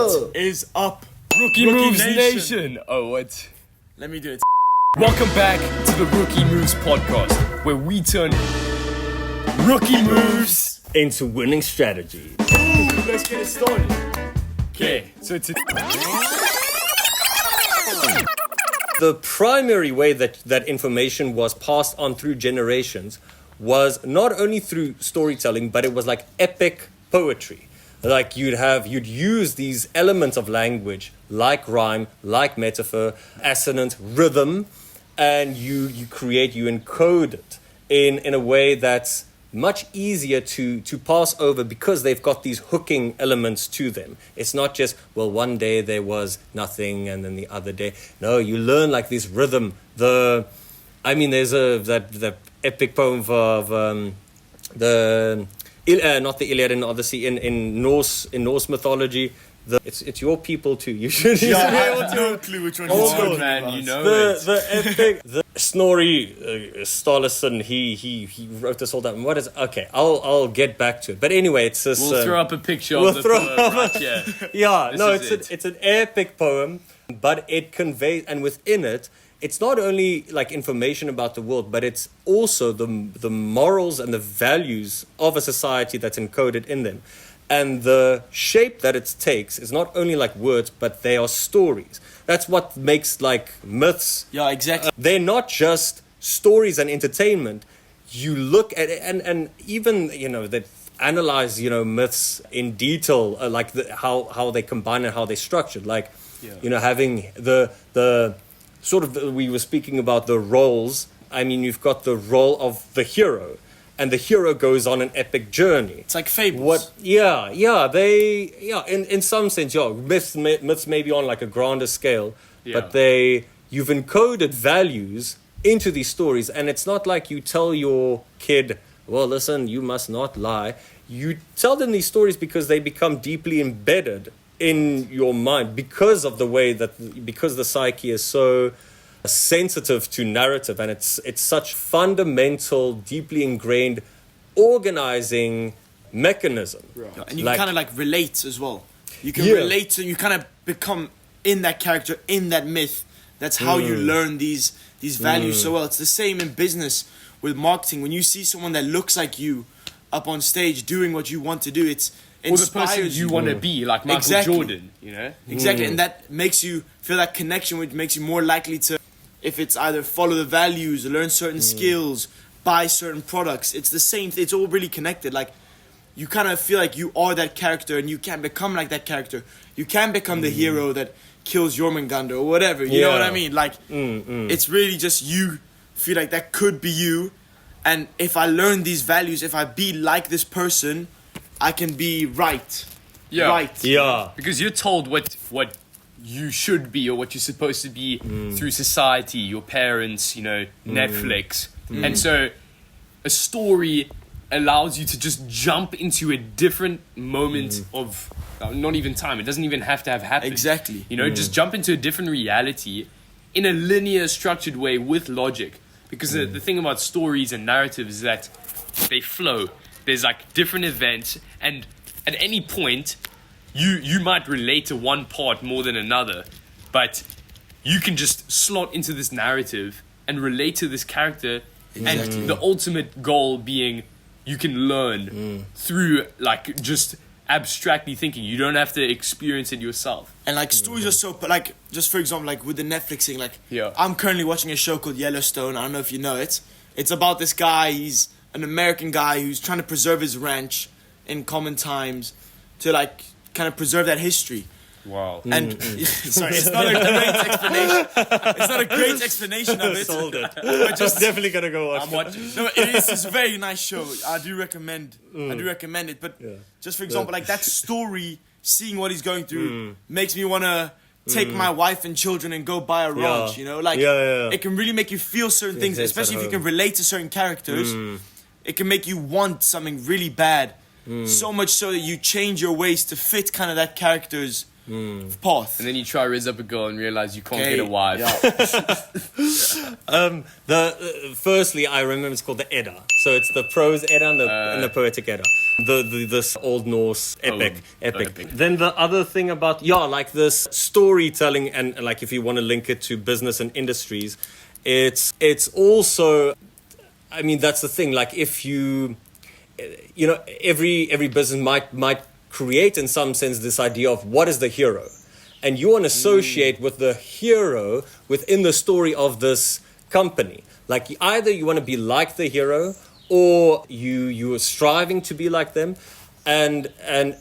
What is up, Rookie Moves Nation? Oh, what? Let me do it. Welcome back to the Rookie Moves podcast, where we turn rookie moves into winning strategies. Let's get it started. Okay, so The primary way that information was passed on through generations was not only through storytelling, but it was like epic poetry. Like you'd use these elements of language, like rhyme, like metaphor, assonance, rhythm, and you encode it in a way that's much easier to pass over because they've got these hooking elements to them. It's not just, well, one day there was nothing and then the other day. No, you learn like this rhythm. There's the epic poem of not the Iliad and Odyssey in Norse mythology. It's your people too. You should be able to. No clue which one you're talking about. You know The epic, the Snorri Sturluson. He wrote this all down. What is? Okay, I'll get back to it. But anyway, it's this. We'll throw up a picture of the poem right here. Yeah, This it's an epic poem, but it conveys, and within it, it's not only like information about the world, but it's also the morals and the values of a society that's encoded in them. And the shape that it takes is not only like words, but they are stories. That's what makes like myths. Yeah, exactly. They're not just stories and entertainment. You look at it, and even, that analyze, myths in detail, like how they combine and how they're structured. Like, having the sort of, we were speaking about the roles. I mean, you've got the role of the hero. And the hero goes on an epic journey. It's like fables. In some sense, myths may be on like a grander scale, but you've encoded values into these stories, and it's not like you tell your kid, well, listen, you must not lie. You tell them these stories because they become deeply embedded in your mind because the psyche is so sensitive to narrative, and it's such fundamental, deeply ingrained organizing mechanism. Right. And you kind of like relate as well. You can relate to, you kind of become in that character, in that myth. That's how you learn these values so well. It's the same in business with marketing. When you see someone that looks like you up on stage doing what you want to do, it's inspires or the person you want to be, like Michael Jordan, Exactly, and that makes you feel that connection, which makes you more likely to, if it's either follow the values, learn certain skills, buy certain products. It's the same. It's all really connected. Like, you kind of feel like you are that character, and you can become like that character. You can become the hero that kills Jormungandr or whatever. You know what I mean? Like, it's really just you feel like that could be you. And if I learn these values, if I be like this person, I can be right. Yeah. Right. Yeah. Because you're told what you should be or what you're supposed to be through society, your parents, Netflix. And so a story allows you to just jump into a different moment of not even time. It doesn't even have to have happened. Exactly. Just jump into a different reality in a linear, structured way with logic. Because the thing about stories and narratives is that they flow. There's like different events, and at any point, you might relate to one part more than another, but you can just slot into this narrative and relate to this character. Exactly. And the ultimate goal being you can learn through like just abstractly thinking. You don't have to experience it yourself. And like stories are so, like, just for example, like with the Netflix thing, like Yeah. I'm currently watching a show called Yellowstone. I don't know if you know it. It's about this guy. He's an American guy who's trying to preserve his ranch in common times to like kind of preserve that history. Wow. And sorry, it's not a great explanation. It's not a great explanation of it. Sold it. But just Definitely gonna go watch. I'm watching. no, it's a very nice show. I do recommend it. But just for example, like that story, seeing what he's going through, makes me want to take my wife and children and go buy a ranch. It can really make you feel certain things, especially if you can relate to certain characters. It can make you want something really bad, so much so that you change your ways to fit kind of that character's path. And then you try to raise up a girl and realize you can't Okay, get a wife. Firstly, I remember it's called the Edda. So it's the prose Edda and the poetic Edda. This Old Norse epic. epic. Then the other thing about like this storytelling and like if you want to link it to business and industries, it's also, I mean, that's the thing. Like if every business might create in some sense this idea of what is the hero, and you want to associate with the hero within the story of this company. Like either you want to be like the hero, or you are striving to be like them, and I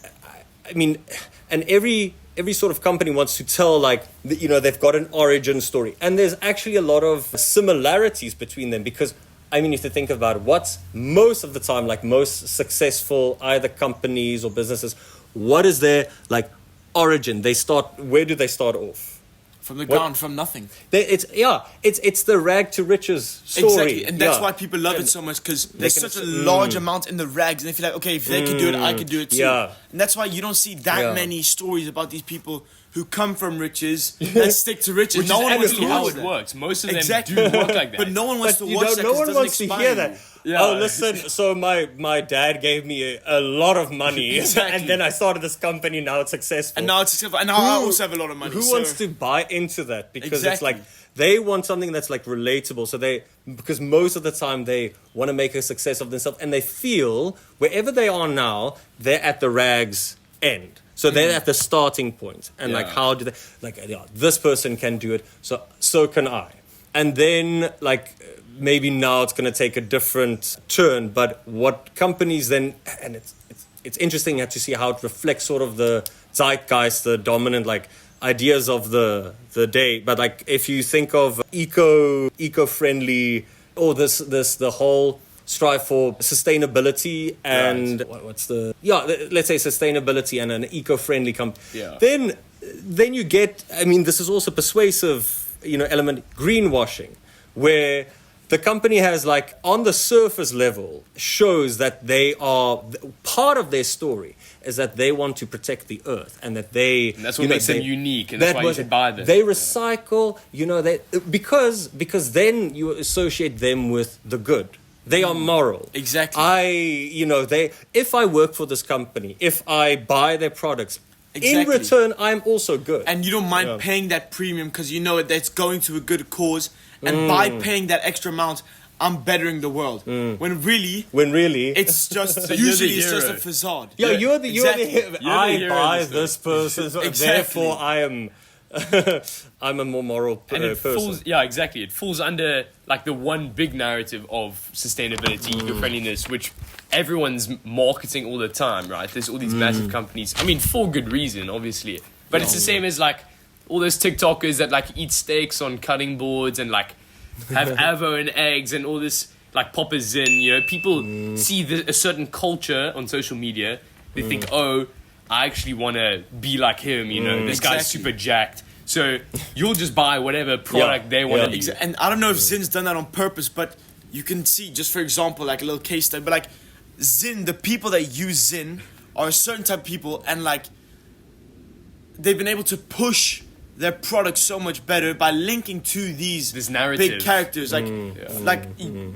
mean, and every sort of company wants to tell like they've got an origin story, and there's actually a lot of similarities between them because. I mean, if you think about it, what's most of the time, like most successful either companies or businesses, what is their like origin? Where do they start off? From the ground, from nothing. It's the rag to riches story. Exactly, and that's why people love it so much because there's such a large amount in the rags, and they feel like, okay, if they can do it, I can do it too. Yeah. And that's why you don't see that many stories about these people who come from riches and stick to riches. Which no is one wants to actually how watch it that. works. Most of them Exactly. do work like that. But no one wants to You watch don't- that no 'cause it one doesn't wants to inspire hear you. that. Yeah. Oh, listen, so my dad gave me a lot of money, Exactly. and then I started this company, now it's successful. And now it's successful. And now I also have a lot of money. Who so- wants to buy into that? Because it's Exactly. like, they want something that's like relatable. So because most of the time they want to make a success of themselves, and they feel wherever they are now, they're at the rags end. So they're at the starting point. And like, Yeah. how do they, like, this person can do it, so can I. And then like, maybe now it's going to take a different turn, but what companies then, and it's interesting to see how it reflects sort of the zeitgeist, the dominant like ideas of the day. But like if you think of eco-friendly, or the whole strive for sustainability and let's say sustainability and an eco-friendly company. Yeah. Then you get, I mean, this is also persuasive, element, greenwashing, where the company has like on the surface level shows that they are part of their story is that they want to protect the earth and that they And that's what makes them unique, and that's why you should buy them. They recycle, because then you associate them with the good. They are moral. Exactly. If I work for this company, if I buy their products, in Exactly. return, I'm also good. And you don't mind paying that premium because you know that it's going to a good cause. And by paying that extra amount, I'm bettering the world. When really, it's just usually it's just a hero. facade. Yeah, you're the Exactly. hero. the I hero buy of this this person, so Exactly. therefore I am. I'm a more moral And it person. falls, exactly. It falls under like the one big narrative of sustainability, eco-friendliness, which everyone's marketing all the time, right? There's all these massive companies. I mean, for good reason, obviously. But it's the same as like all those TikTokers that like eat steaks on cutting boards and like have avo and eggs and all this like poppers Zin. People see a certain culture on social media. They think, oh, I actually want to be like him. This guy's Exactly. super jacked. So you'll just buy whatever product they want to use. And I don't know if Zin's done that on purpose, but you can see, just for example, like a little case study, but like Zin, the people that use Zin are a certain type of people, and like they've been able to push their product so much better by linking to This narrative. big characters.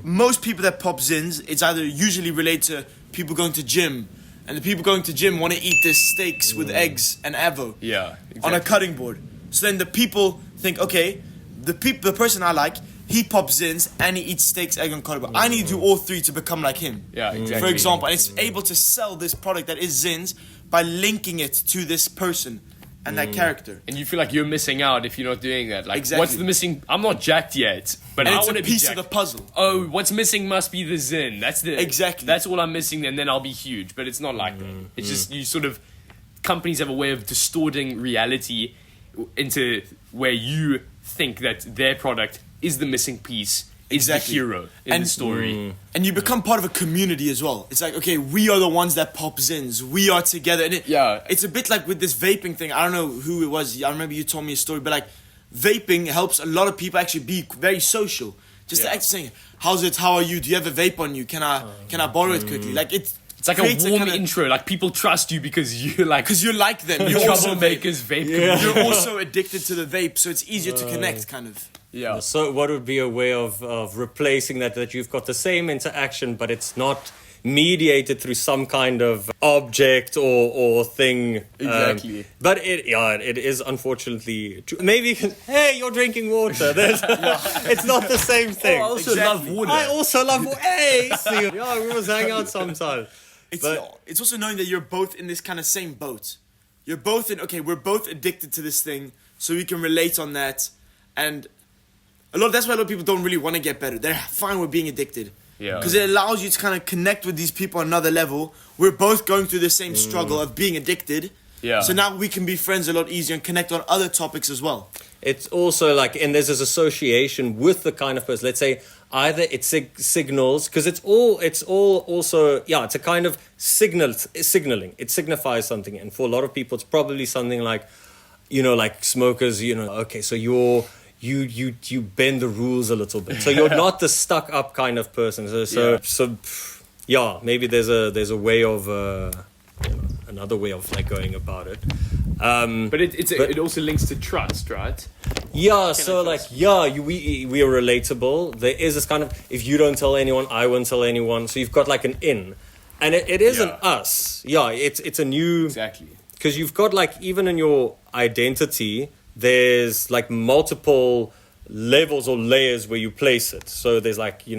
Most people that pop Zins, it's either usually related to people going to gym, and the people going to gym want to eat their steaks with eggs and avo Yeah, exactly. on a cutting board. So then the people think, okay, the person I like, he pops Zins and he eats steaks, egg, and cutting board. I need to do all three to become like him. Yeah, exactly. For example, and it's able to sell this product that is Zins by linking it to this person and that character. And you feel like you're missing out if you're not doing that. Like, Exactly. what's the missing? I'm not jacked yet, but And I it's want a to be piece jacked. of the puzzle. Oh, what's missing must be the Zin. Exactly. That's all I'm missing, and then I'll be huge. But it's not like that. It's just you sort of companies have a way of distorting reality into where you think that their product is the missing piece, is Exactly. the hero in the story. And you become part of a community as well. It's like, okay, we are the ones that pop Zins. We are together. And it's a bit like with this vaping thing. I don't know who it was. I remember you told me a story, but like vaping helps a lot of people actually be very social. Just Yeah. actually saying, how's it? How are you? Do you have a vape on you? Can I borrow it quickly? Like It's like creates a warm kinda- intro. Like people trust you because you like because you like them. You're also troublemakers vape. community. You're also addicted to the vape, so it's easier to connect, kind of. Yeah. So what would be a way of replacing that you've got the same interaction, but it's not mediated through some kind of object or thing. Exactly. But it is unfortunately true. Maybe, hey, you're drinking water. It's not the same thing. I also Exactly. love water. I also love, hey, see, yeah, we must hang out sometime. It's also knowing that you're both in this kind of same boat. You're both we're both addicted to this thing, so we can relate on that. And that's why a lot of people don't really want to get better. They're fine with being addicted. Yeah. Because it allows you to kind of connect with these people on another level. We're both going through the same struggle of being addicted. Yeah. So now we can be friends a lot easier and connect on other topics as well. It's also like, and there's this association with the kind of person. Let's say either it signals, because it's all also, yeah, it's a kind of signaling. It signifies something, and for a lot of people, it's probably something like, like smokers. Okay, so you bend the rules a little bit, so you're not the stuck up kind of person. So maybe there's a way of another way of like going about it. But it also links to trust, right? Yeah, so like, we are relatable. There is this kind of, if you don't tell anyone, I won't tell anyone. So you've got like an in. And it is an us. Yeah, it's a new... Exactly. Because you've got like, even in your identity, there's like multiple levels or layers where you place it. So there's like, you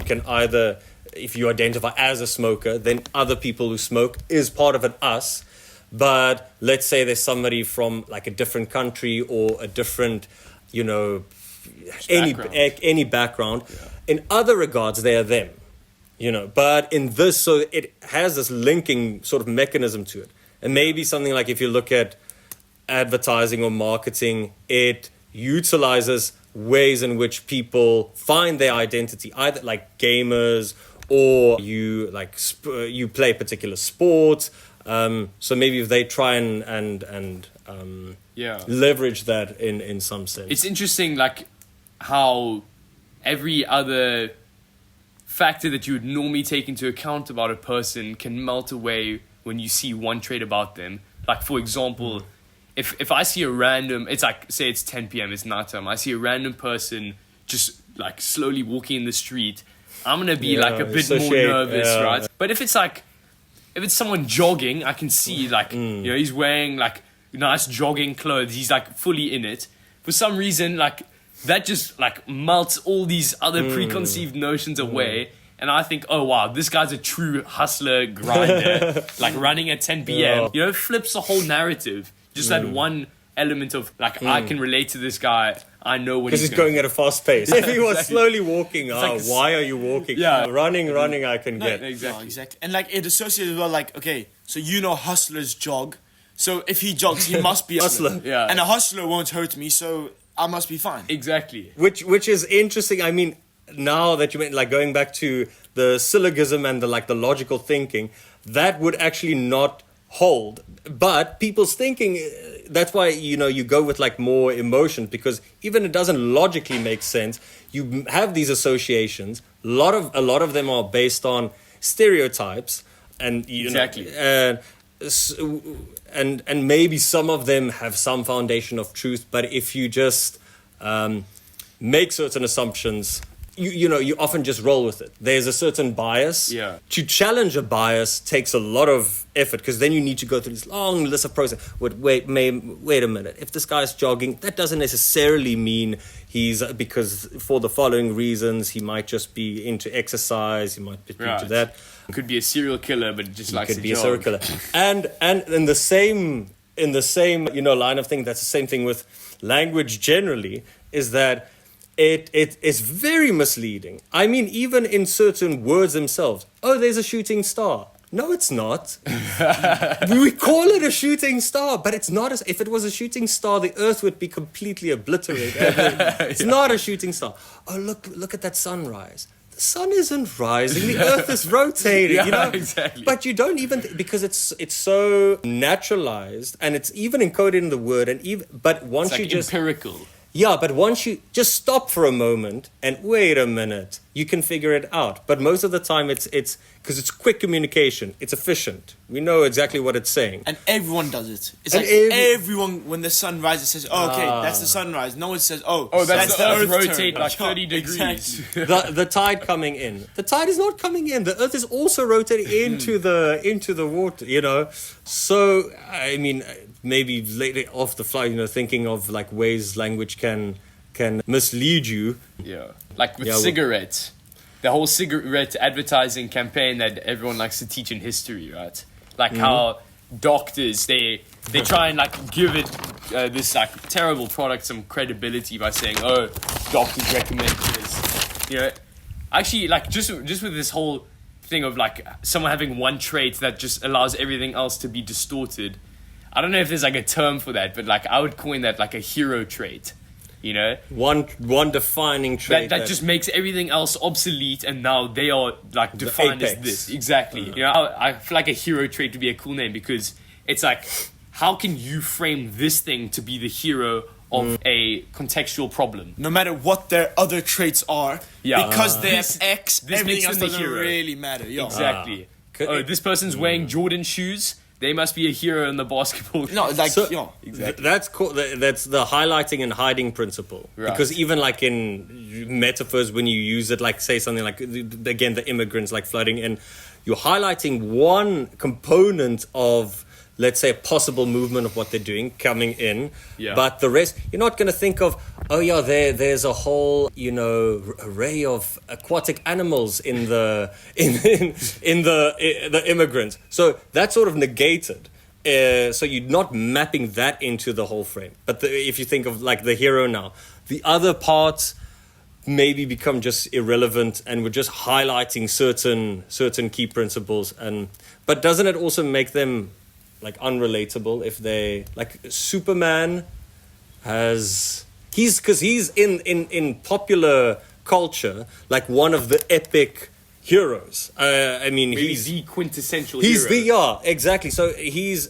can either, if you identify as a smoker, then other people who smoke is part of an us. But let's say there's somebody from like a different country or a different, any background. Yeah. In other regards, they are them, But in this, so it has this linking sort of mechanism to it. And maybe something like if you look at advertising or marketing, it utilizes ways in which people find their identity, either like gamers or you you play particular sports. So maybe if they try and leverage that in some sense. It's interesting, like how every other factor that you would normally take into account about a person can melt away when you see one trait about them. Like for example, if I see a random, it's like, say it's 10 p.m., it's nighttime, I see a random person just like slowly walking in the street, I'm gonna be like a bit more nervous, right? But if it's someone jogging, I can see like, he's wearing like nice jogging clothes. He's like fully in it. For some reason, like that just like melts all these other preconceived notions away. And I think, oh wow, this guy's a true hustler, grinder, like running at 10 p.m. It flips the whole narrative. Just that one element of like, I can relate to this guy. I know when he's going at a fast pace. If he was slowly walking, why are you walking? Yeah. Running, I can get. Exactly. No, exactly. And like it associates as well, like, okay, so hustlers jog. So if he jogs, he must be a hustler. Yeah. And a hustler won't hurt me, so I must be fine. Exactly. Which is interesting. I mean, now that you meant like going back to the syllogism and the logical thinking, that would actually not hold. But people's thinking, that's why you go with like more emotion, because even it doesn't logically make sense. You have these associations. A lot of them are based on stereotypes, and exactly. And maybe some of them have some foundation of truth. But if you just make certain assumptions, you often just roll with it. There's a certain bias. Yeah. To challenge a bias takes a lot of effort, because then you need to go through this long list of process. Wait a minute. If this guy's jogging, that doesn't necessarily mean because for the following reasons, he might just be into exercise. He might be into that. Could be a serial killer, but just likes to jog. Could be a serial killer. And in the same line of thing, that's the same thing with language generally, is that it is very misleading. I mean, even in certain words themselves. Oh, there's a shooting star. No, it's not. We call it a shooting star, but it's not. If it was a shooting star, the Earth would be completely obliterated. It's not a shooting star. Oh, look at that sunrise. The sun isn't rising. The Earth is rotating. Exactly. But you don't even because it's so naturalized, and it's even encoded in the word. But once it's like you just empirical. Yeah, but once you just stop for a moment and wait a minute, you can figure it out. But most of the time, it's because it's quick communication. It's efficient. We know exactly what it's saying. And everyone does it. It's And like everyone, when the sun rises, says, "Oh, okay, that's the sunrise." No one says, "Oh, that's the Earth rotate turn." like Yeah, 30 degrees. exactly. The tide coming in. The tide is not coming in. The Earth is also rotating into the water. You know, so I mean, maybe lately off the fly, you know, thinking of like ways language can mislead you. Yeah. Like with Yeah, cigarettes. The whole cigarette advertising campaign that everyone likes to teach in history, right? Like how doctors, they try and like give it this like terrible product some credibility by saying, oh, doctors recommend this. You know, actually, like just with this whole thing of like someone having one trait that just allows everything else to be distorted. I don't know if there's like a term for that, but like I would coin that like a hero trait. You know, One defining trait that just makes everything else obsolete, and now they are like defined as apex. this. Exactly. You know, I feel like a hero trait would be a cool name because it's like, how can you frame this thing to be the hero of a contextual problem? No matter what their other traits are, Yeah. because they have X, this everything makes else them the doesn't hero. really matter. Yo. Exactly. Could Oh, it- this person's wearing Jordan shoes. They must be a hero in the basketball. No, like, So- yo. Exactly. That's cool. That's the highlighting and hiding principle. Right. Because even like in metaphors, when you use it, like say something like again the immigrants like flooding in, you're highlighting one component of, let's say, a possible movement of what they're doing coming in. Yeah. But the rest, you're not going to think of, oh yeah, there's a whole, you know, array of aquatic animals in the in the immigrants. So that's sort of negated. So you're not mapping that into the whole frame. But if you think of like the hero now, the other parts maybe become just irrelevant, and we're just highlighting certain key principles. But doesn't it also make them like unrelatable if they like Superman he's in popular culture like one of the epic heroes. I mean, Maybe he's the quintessential He's hero. exactly. So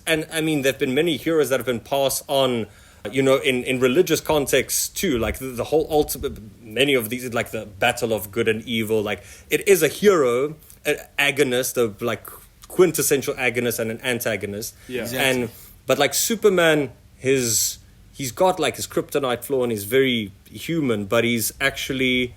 and I mean, there've been many heroes that have been passed on, you know, in religious contexts too. Like the whole ultimate, many of these, like the battle of good and evil. Like it is a hero, an agonist, a like quintessential agonist and an antagonist. Yeah. Exactly. But like Superman, he's got like his kryptonite flaw and he's very human, but he's actually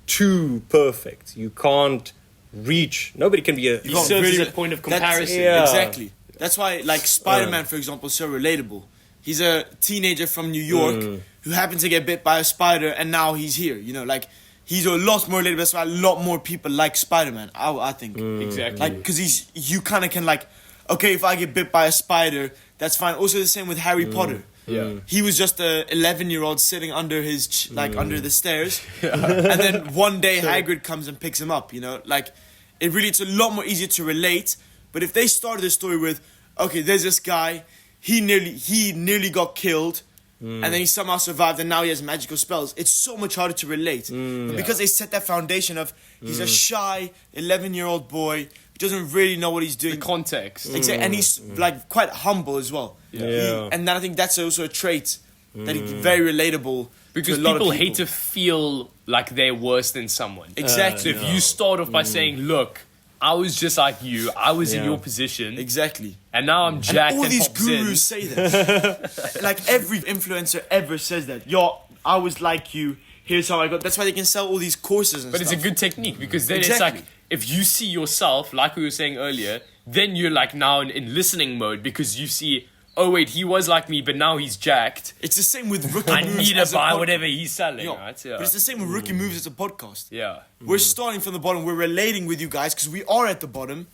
too perfect. You can't reach. Nobody can be a. He got serves really- as a point of that's- comparison. yeah. Exactly. That's why, like, Spider-Man, for example, is so relatable. He's a teenager from New York who happened to get bit by a spider, and now he's here. You know, like, he's a lot more relatable. That's why a lot more people like Spider-Man, I think. Exactly. Like, because you kind of can, like, okay, if I get bit by a spider, that's fine. Also the same with Harry Potter. Yeah. He was just a 11-year-old sitting under his under the stairs, and then one day Hagrid comes and picks him up. You know, like it's a lot more easier to relate. But if they started the story with, okay, there's this guy, he nearly got killed, and then he somehow survived, and now he has magical spells. It's so much harder to relate. But because they set that foundation of he's a shy 11-year-old boy who doesn't really know what he's doing. The context. Exactly, and he's like quite humble as well. Yeah. And then I think that's also a trait that is very relatable. Because to a lot people of hate to feel like they're worse than someone. Exactly. So if you start off by saying, look, I was just like you, I was in Yeah. your position, Exactly. and now I'm jacked And all and these hops in. gurus say that. Like every influencer ever says that. Yo, I was like you. Here's how I got. That's why they can sell all these courses and But it's stuff. a good technique because then Exactly. it's like, if you see yourself, like we were saying earlier, then you're like now in listening mode because you see, oh wait, he was like me, but now he's jacked. It's the same with rookie I moves. need to as a buy pod- whatever he's selling, Yo, right? Yeah. But it's the same with rookie moves as a podcast. Yeah. We're starting from the bottom. We're relating with you guys because we are at the bottom,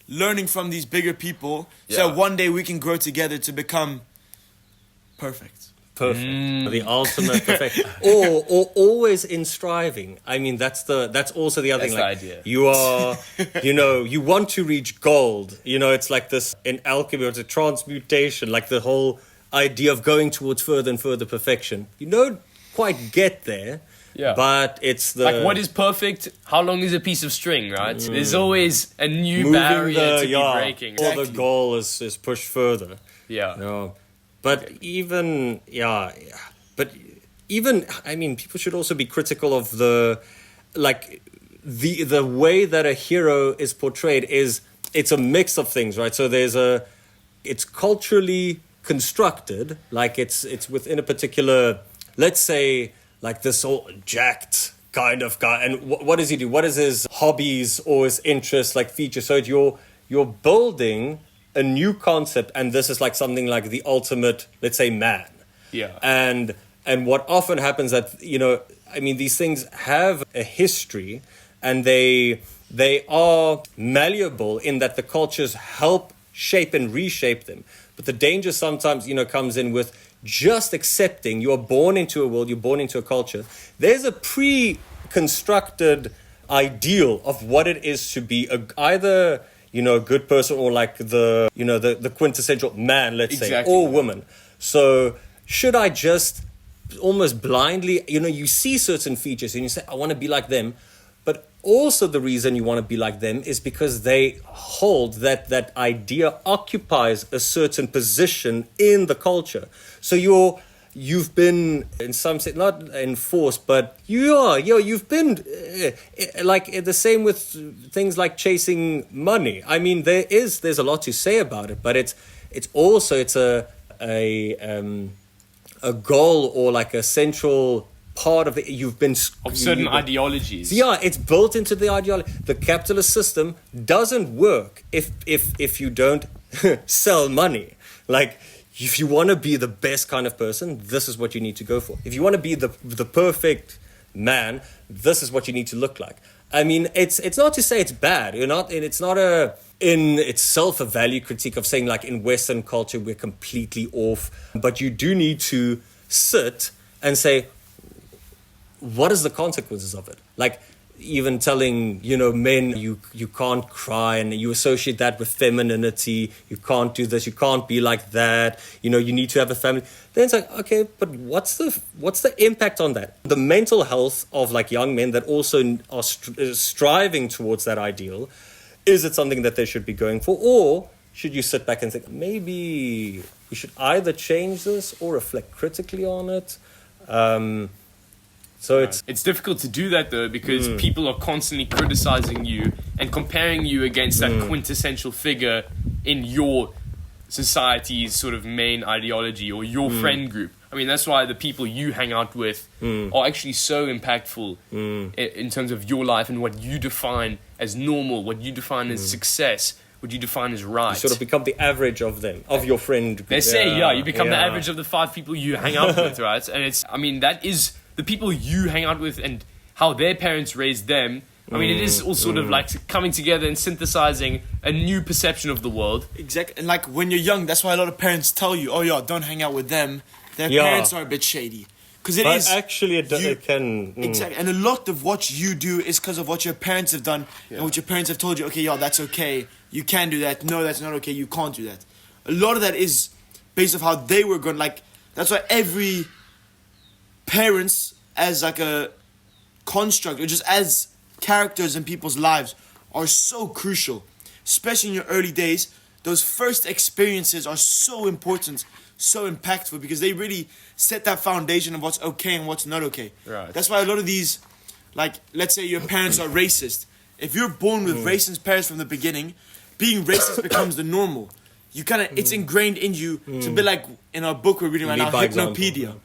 learning from these bigger people. So Yeah. one day we can grow together to become perfect. Perfect. The ultimate perfect. or always in striving. I mean, that's also the other That's thing. Like, the idea. you are, you know, you want to reach gold. You know, it's like this in alchemy, or it's a transmutation, like the whole idea of going towards further and further perfection. You don't quite get there. Yeah. But it's the Like, what is perfect? How long is a piece of string, right? There's always a new moving barrier to be yeah, breaking. or the Exactly. goal is pushed further. Yeah. No, but even but even, I mean, people should also be critical of the way that a hero is portrayed is, it's a mix of things, right? So it's culturally constructed, like it's within a particular, let's say, like this whole jacked kind of guy. And what does he do? What is his hobbies or his interests, like features? So you're building a new concept, and this is like something like the ultimate, let's say, man. Yeah. And what often happens that, you know, I mean, these things have a history, and they are malleable in that the cultures help shape and reshape them. But the danger sometimes, you know, comes in with just accepting you're born into a world, you're born into a culture. There's a pre-constructed ideal of what it is to be either, you know, a good person or like the quintessential man, let's say, or woman. So should I just almost blindly, you know, you see certain features and you say, I want to be like them. But also the reason you want to be like them is because they hold that idea occupies a certain position in the culture. So you've been, in some sense, not enforced, but you've been like the same with things like chasing money. I mean, there's a lot to say about it, but it's also a goal or like a central part of it. You've been of certain ideologies. Yeah, it's built into the ideology. The capitalist system doesn't work if you don't sell money. Like, if you want to be the best kind of person, this is what you need to go for. If you want to be the perfect man, this is what you need to look like. I mean, it's not to say it's bad. It's not in itself a value critique of saying like in Western culture we're completely off. But you do need to sit and say, what is the consequences of it? Like, even telling, you know, men you can't cry, and you associate that with femininity. You can't do this. You can't be like that. You know, you need to have a family. Then it's like, okay, but what's the impact on that? The mental health of like young men that also are striving towards that ideal. Is it something that they should be going for, or should you sit back and think maybe we should either change this or reflect critically on it? So it's difficult to do that though, because people are constantly criticizing you and comparing you against that quintessential figure in your society's sort of main ideology or your friend group. I mean, that's why the people you hang out with are actually so impactful in terms of your life and what you define as normal, what you define as success, what you define as right. You sort of become the average of them, of your friend group. They say, you become the average of the 5 people you hang out with, right? And that is the people you hang out with and how their parents raised them. I mean, it is all sort of like coming together and synthesizing a new perception of the world. Exactly. And like when you're young, that's why a lot of parents tell you, oh yeah, don't hang out with them. Their parents are a bit shady. Because actually, it can... Exactly. And a lot of what you do is because of what your parents have done and what your parents have told you. Okay, that's okay. You can do that. No, that's not okay. You can't do that. A lot of that is based off how they were going. Like, that's why every parents as like a construct or just as characters in people's lives are so crucial. Especially in your early days. Those first experiences are so important, so impactful, because they really set that foundation of what's okay and what's not okay. Right. That's why a lot of these, like, let's say your parents are racist. If you're born with racist parents from the beginning, being racist becomes the normal. You kind of, it's ingrained in you. It's a bit like in our book we're reading right now, Hypnopedia.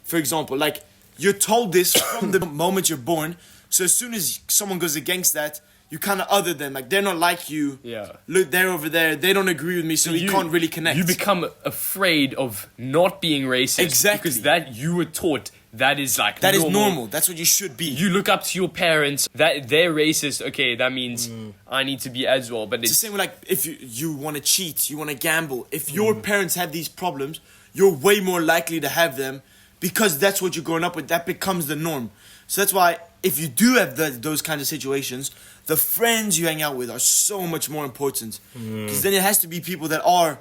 For example, like, you're told this from the moment you're born. So as soon as someone goes against that, you kind of other them. Like, they're not like you. Yeah. Look, they're over there. They don't agree with me, so we can't really connect. You become afraid of not being racist. Exactly. Because that you were taught that is like that normal. is normal. That's what you should be. You look up to your parents. That they're racist. Okay, that means I need to be as well. But it's the same with, like, if you want to cheat, you want to gamble. If your parents have these problems, you're way more likely to have them because that's what you're growing up with. That becomes the norm. So that's why if you do have those kinds of situations, the friends you hang out with are so much more important. Because then it has to be people that are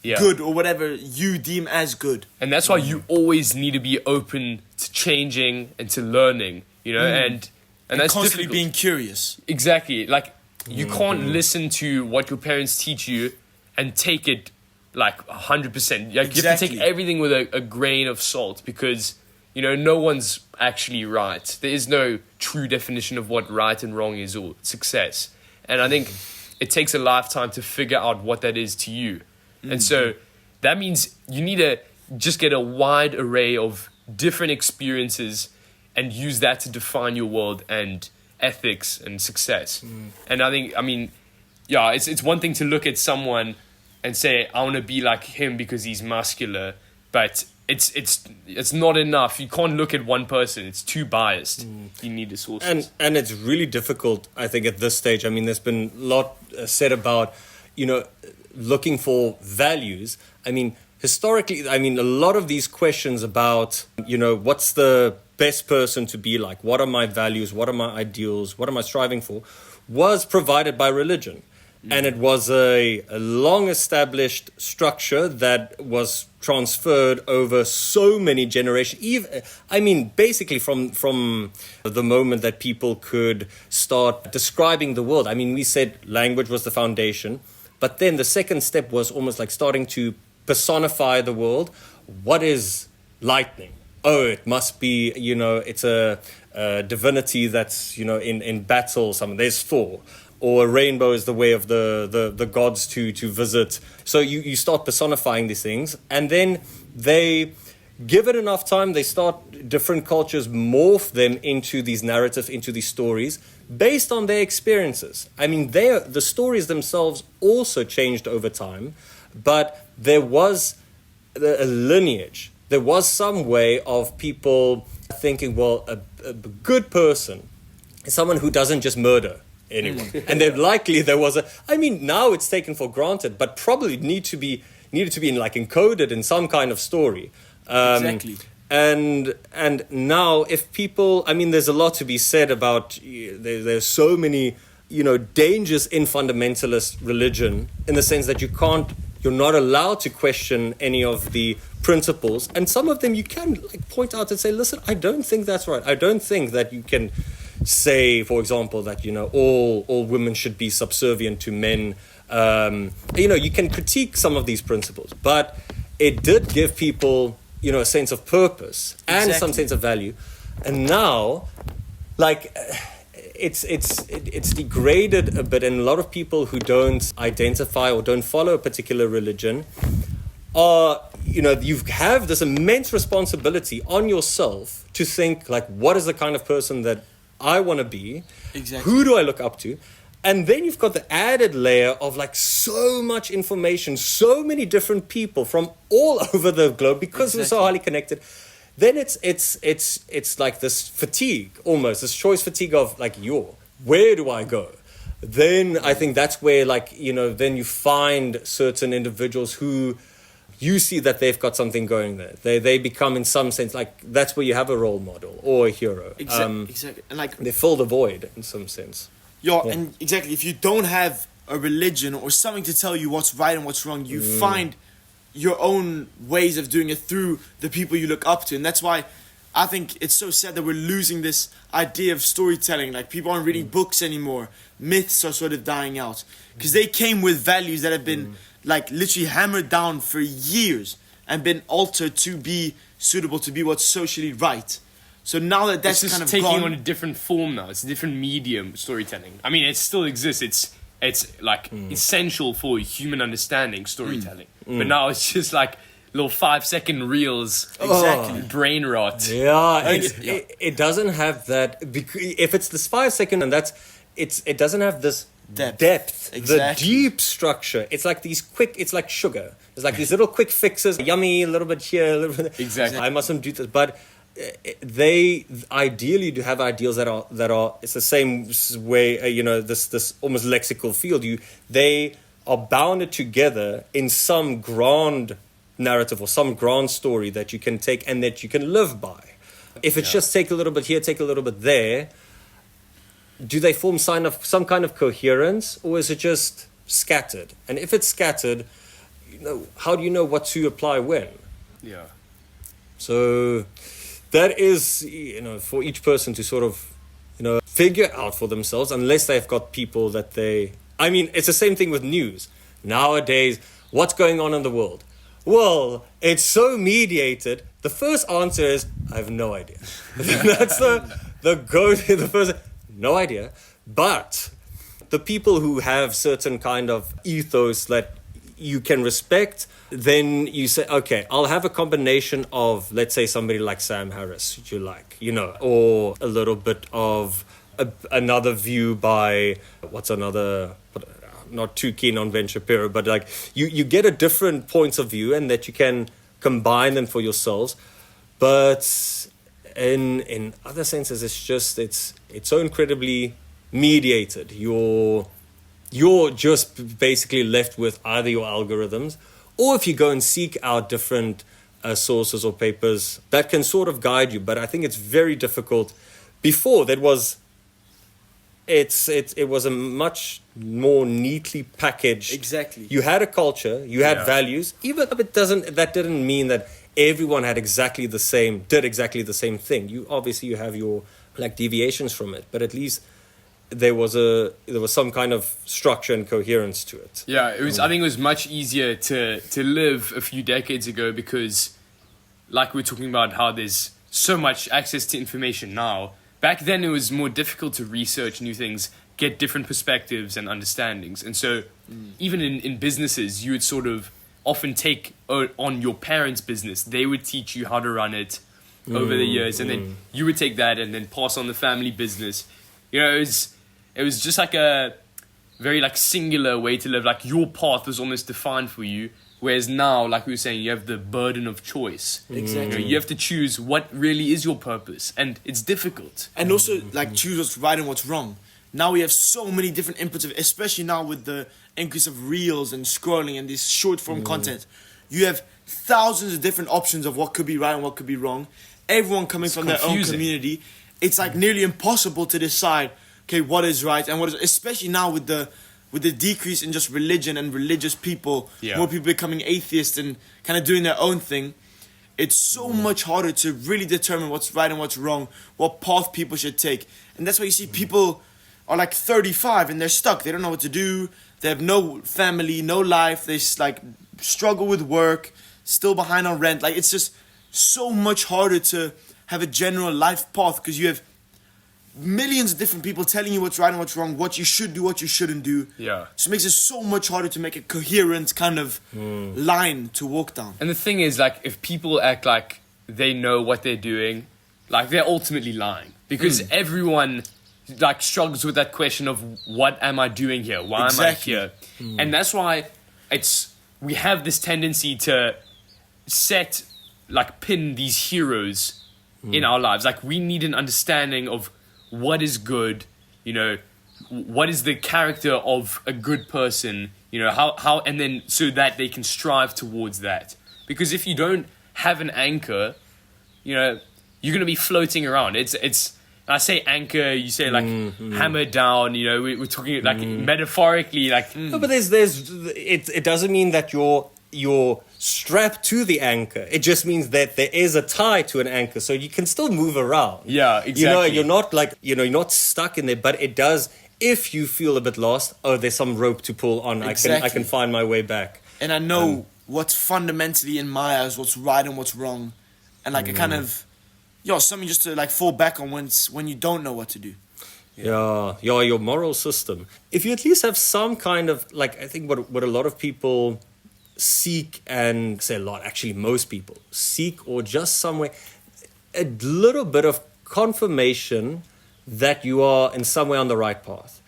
good or whatever you deem as good. And that's why you always need to be open to changing and to learning, you know, and that's constantly difficult. being curious. Exactly. Like, you can't listen to what your parents teach you and take it like 100%. Like, you have to take everything with a grain of salt, because no one's actually right. There is no true definition of what right and wrong is or success. And I think it takes a lifetime to figure out what that is to you. And so that means you need to just get a wide array of different experiences and use that to define your world and ethics and success. And it's one thing to look at someone and say, I want to be like him because he's muscular, but it's not enough. You can't look at one person. It's too biased. You need the sources. And it's really difficult, I think, at this stage. I mean, there's been a lot said about, looking for values. I mean, historically, a lot of these questions about, what's the best person to be like? What are my values? What are my ideals? What am I striving for? Was provided by religion. And it was a long established structure that was transferred over so many generations. Basically from the moment that people could start describing the world. I mean, we said language was the foundation, but then the second step was almost like starting to personify the world. What is lightning? Oh, it must be, it's a divinity that's, in battle. There's Thor. Or a rainbow is the way of the gods to visit. So you start personifying these things, and then they give it enough time, different cultures morph them into these narratives, into these stories, based on their experiences. I mean, the stories themselves also changed over time, but there was a lineage. There was some way of people thinking, well, a good person is someone who doesn't just murder anyone. And then likely there was now it's taken for granted, but probably needed to be encoded in some kind of story. Exactly. And now if people, there's a lot to be said about, there's so many, dangers in fundamentalist religion, in the sense that you're not allowed to question any of the principles. And some of them you can point out and say, listen, I don't think that's right. I don't think that you can say, for example, that all women should be subservient to men. You can critique some of these principles, but it did give people a sense of purpose and some sense of value. And now, it's degraded a bit, and a lot of people who don't identify or don't follow a particular religion are, you have this immense responsibility on yourself to think, what is the kind of person that I want to be? Exactly. Who do I look up to? And then you've got the added layer of so much information, so many different people from all over the globe, because we're so highly connected. Then it's like this fatigue, almost this choice fatigue of where do I go? Then I think that's where then you find certain individuals who you see that they've got something going there. They become, in some sense, that's where you have a role model or a hero. Exactly. And they fill the void in some sense. Yeah, and exactly. If you don't have a religion or something to tell you what's right and what's wrong, you find your own ways of doing it through the people you look up to. And that's why I think it's so sad that we're losing this idea of storytelling. People aren't reading books anymore. Myths are sort of dying out. Because they came with values that have been literally hammered down for years and been altered to be suitable, to be what's socially right. So now that's kind of taking gone on a different form now. It's a different medium, storytelling. It still exists. It's essential for human understanding, storytelling. But now it's just little 5-second reels. Exactly. Brain rot. Yeah, it doesn't have that. If it's this 5 second, and it doesn't have this depth, exactly. The deep structure. It's it's like sugar. It's these little quick fixes, yummy, a little bit here, a little bit. Exactly. I mustn't do this, but they ideally do have ideals that are. It's the same way. This almost lexical field. They are bounded together in some grand narrative or some grand story that you can take and that you can live by. If it's just take a little bit here, take a little bit there, do they form some kind of coherence, or is it just scattered? And if it's scattered, how do you know what to apply when? Yeah. So that is, for each person to sort of, figure out for themselves, unless they've got people that it's the same thing with news. Nowadays, what's going on in the world? well, it's so mediated. The first answer is, I have no idea. That's the first, no idea. But the people who have certain kind of ethos that you can respect, then you say, okay, I'll have a combination of, let's say, somebody like Sam Harris, you like, or a little bit of another view by, what's another, not too keen on Ben Shapiro, but like you get a different points of view and that you can combine them for yourselves. But in other senses, it's so incredibly mediated. You're just basically left with either your algorithms, or if you go and seek out different sources or papers that can sort of guide you. But I think it's very difficult. Before that was, it was a much more neatly packaged. Exactly. You had a culture, you had values. Even if that didn't mean that everyone did exactly the same thing. You have your like deviations from it, but at least there was some kind of structure and coherence to it. Yeah, it was. I think it was much easier to live a few decades ago because, like we were talking about, how there's so much access to information now. Back then, it was more difficult to research new things, get different perspectives and understandings. And so, even in businesses, you would sort of often take on your parents' business. They would teach you how to run it over the years, and then you would take that and then pass on the family business. It was just like a very like singular way to live. Like your path was almost defined for you. Whereas now, like we were saying, you have the burden of choice. Exactly. You have to choose what really is your purpose, and it's difficult. And also, like, choose what's right and what's wrong. Now we have so many different inputs, especially now with the increase of reels and scrolling and this short form content. You have thousands of different options of what could be right and what could be wrong. Everyone coming from their own community. It's like nearly impossible to decide, okay, what is right and what is, especially now with the decrease in just religion and religious people, more people becoming atheists and kind of doing their own thing. It's so much harder to really determine what's right and what's wrong, what path people should take. And that's why you see people are like 35 and they're stuck. They don't know what to do. They have no family, no life. They like struggle with work, still behind on rent. Like, it's just so much harder to have a general life path because you have millions of different people telling you what's right and what's wrong, what you should do, what you shouldn't do. Yeah. So it makes it so much harder to make a coherent kind of line to walk down. And the thing is, like, if people act like they know what they're doing, like, they're ultimately lying. Because everyone, like, struggles with that question of, what am I doing here? Why am I here? And that's why we have this tendency to pin these heroes in our lives. Like, we need an understanding of what is good, what is the character of a good person, how, and then so that they can strive towards that. Because if you don't have an anchor, you're going to be floating around. I say anchor, you say like hammer down, we're talking like metaphorically, like. No, but it doesn't mean that you're strapped to the anchor. It just means that there is a tie to an anchor, so you can still move around. Yeah, exactly. You're not like, you're not stuck in there, but it does, if you feel a bit lost, there's some rope to pull on. Exactly. I can find my way back. And I know what's fundamentally in my eyes, what's right and what's wrong. And like a kind of, something just to like fall back on when you don't know what to do. Yeah, your moral system. If you at least have some kind of, like, I think what a lot of people seek, and say a lot, actually most people seek, or just somewhere, a little bit of confirmation that you are in some way on the right path.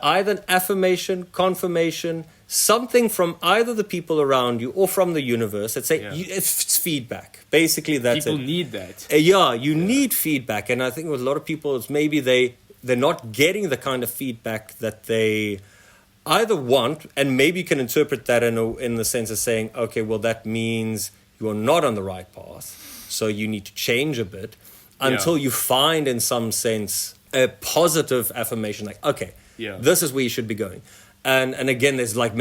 Either an affirmation, confirmation, something from either the people around you or from the universe. Let's say it's feedback. Basically, that's people it. Need that. You need feedback, and I think with a lot of people, it's maybe they're not getting the kind of feedback that they either want, and maybe you can interpret that in the sense of saying, okay, well, that means you are not on the right path, so you need to change a bit until you find, in some sense, a positive affirmation, like, okay, this is where you should be going. And again, there's like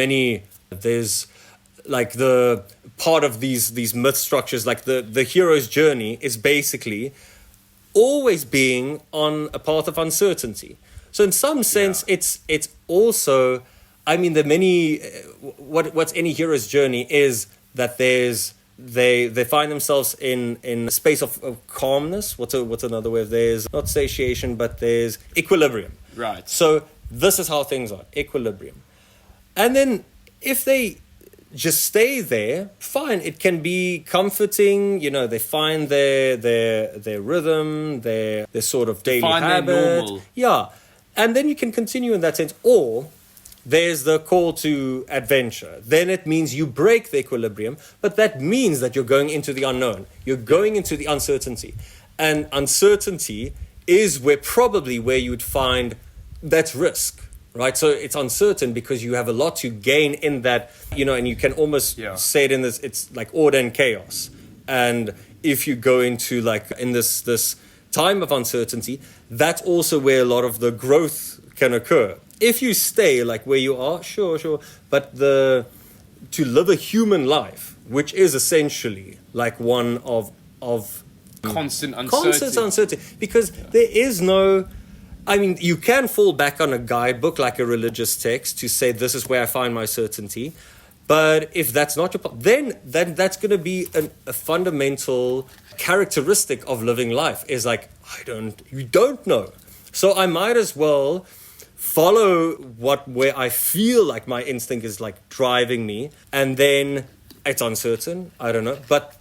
the part of these myth structures, like the hero's journey is basically always being on a path of uncertainty. So in some sense, it's also, I mean, the many, what's any hero's journey is that they find themselves in a space of calmness. What's another word? There's not satiation, but there's equilibrium. Right. So this is how things are, equilibrium. And then if they just stay there, fine, it can be comforting, they find their rhythm, their sort of daily habit. Their normal. Yeah. And then you can continue in that sense. Or there's the call to adventure. Then it means you break the equilibrium, but that means that you're going into the unknown. You're going into the uncertainty. And uncertainty is probably where you would find that's risk. Right, so it's uncertain because you have a lot to gain in that, and you can almost say it in this. It's like order and chaos, and if you go into in this time of uncertainty, that's also where a lot of the growth can occur. If you stay where you are, sure, but to live a human life, which is essentially one of constant uncertainty, because there is no. I mean, you can fall back on a guidebook like a religious text to say this is where I find my certainty. But if that's not your then that's going to be a fundamental characteristic of living life is you don't know. So I might as well follow where I feel like my instinct is driving me. And then it's uncertain. I don't know. But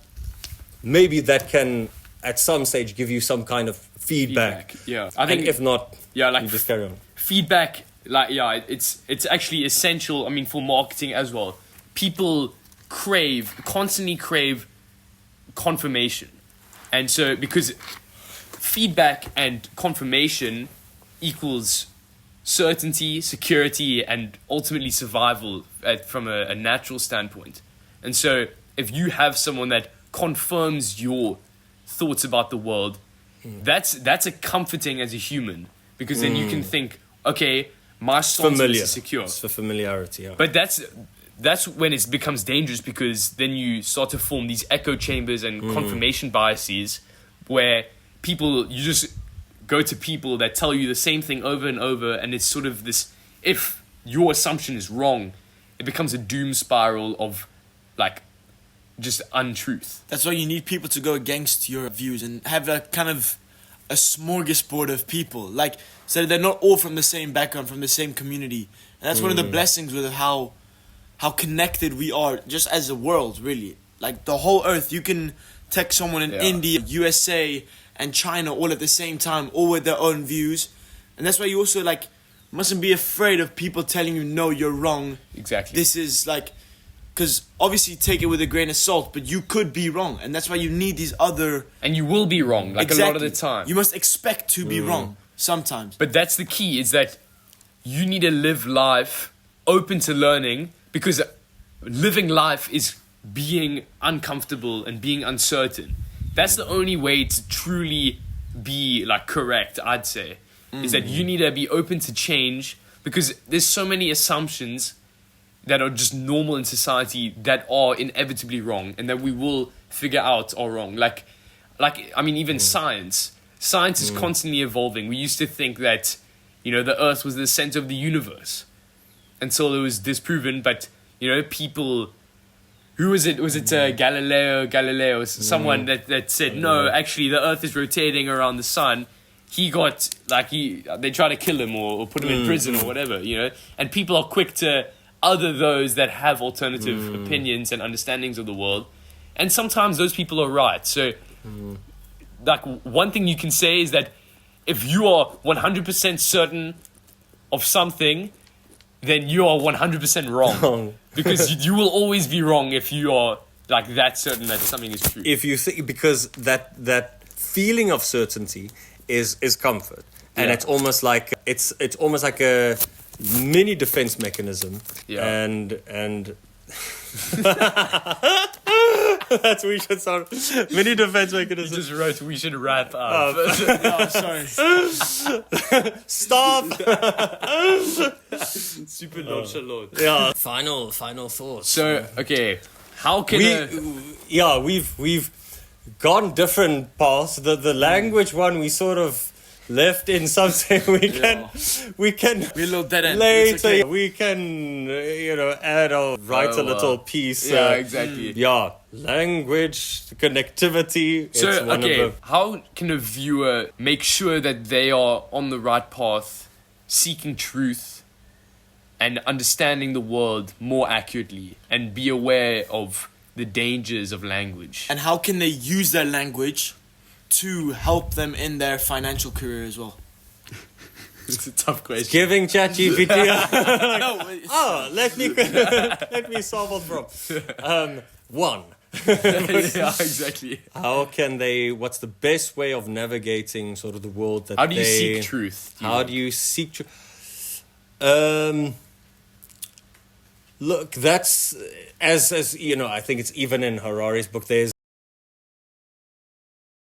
maybe that can at some stage give you some kind of feedback. Yeah, I think if not, you just carry on. Feedback, it's actually essential. I mean, for marketing as well. People constantly crave confirmation, and so because feedback and confirmation equals certainty, security, and ultimately survival from a natural standpoint. And so, if you have someone that confirms your thoughts about the world, that's a comforting as a human, because then you can think, okay, my stance is secure. It's for familiarity. Yeah. But that's when it becomes dangerous, because then you start to form these echo chambers and confirmation biases, where you just go to people that tell you the same thing over and over, and it's sort of this, if your assumption is wrong, it becomes a doom spiral of just untruth. That's why you need people to go against your views and have a kind of a smorgasbord of people. So they're not all from the same background, from the same community. And that's one of the blessings with how connected we are just as a world, really. The whole earth, you can text someone in India, USA, and China all at the same time, all with their own views. And that's why you also mustn't be afraid of people telling you, no, you're wrong. Exactly. This is because obviously take it with a grain of salt, but you could be wrong. And that's why you need these other... And you will be wrong, exactly. A lot of the time. You must expect to be wrong sometimes. But that's the key, is that you need to live life open to learning, because living life is being uncomfortable and being uncertain. That's the only way to truly be correct, I'd say, is that you need to be open to change, because there's so many assumptions that are just normal in society that are inevitably wrong, and that we will figure out are wrong. Even science. Science is constantly evolving. We used to think that, the Earth was the center of the universe until it was disproven. But, people... Who was it? Was it Galileo? Someone that said, no, actually, the Earth is rotating around the sun. He got, they tried to kill him or put him in prison or whatever, And people are quick to other those that have alternative opinions and understandings of the world. And sometimes those people are right. So, one thing you can say is that if you are 100% certain of something, then you are 100% wrong. Because you will always be wrong if you are that certain that something is true. If you think, because that feeling of certainty is comfort, and it's almost like a mini defense mechanism. Yeah. And that's we should start mini defense mechanism. You just wrote we should wrap up. No, sorry. Stop. Super nonchalant. Yeah. Final thoughts. So okay, how can we've gone different paths. The language one we sort of left in something we can We're a little dead end. later It's okay. we can add or write a little piece. Yeah, exactly. Yeah, language connectivity. So, it's one okay, of the, how can a viewer make sure that they are on the right path, seeking truth, and understanding the world more accurately, and be aware of the dangers of language? And how can they use their language to help them in their financial career as well? It's a tough question. giving ChatGPT. No, let me solve a problem. One. Yeah, exactly. How can they? What's the best way of navigating sort of the world that How do you they, seek truth? How do you seek truth? Look, that's as I think it's even in Harari's book. There's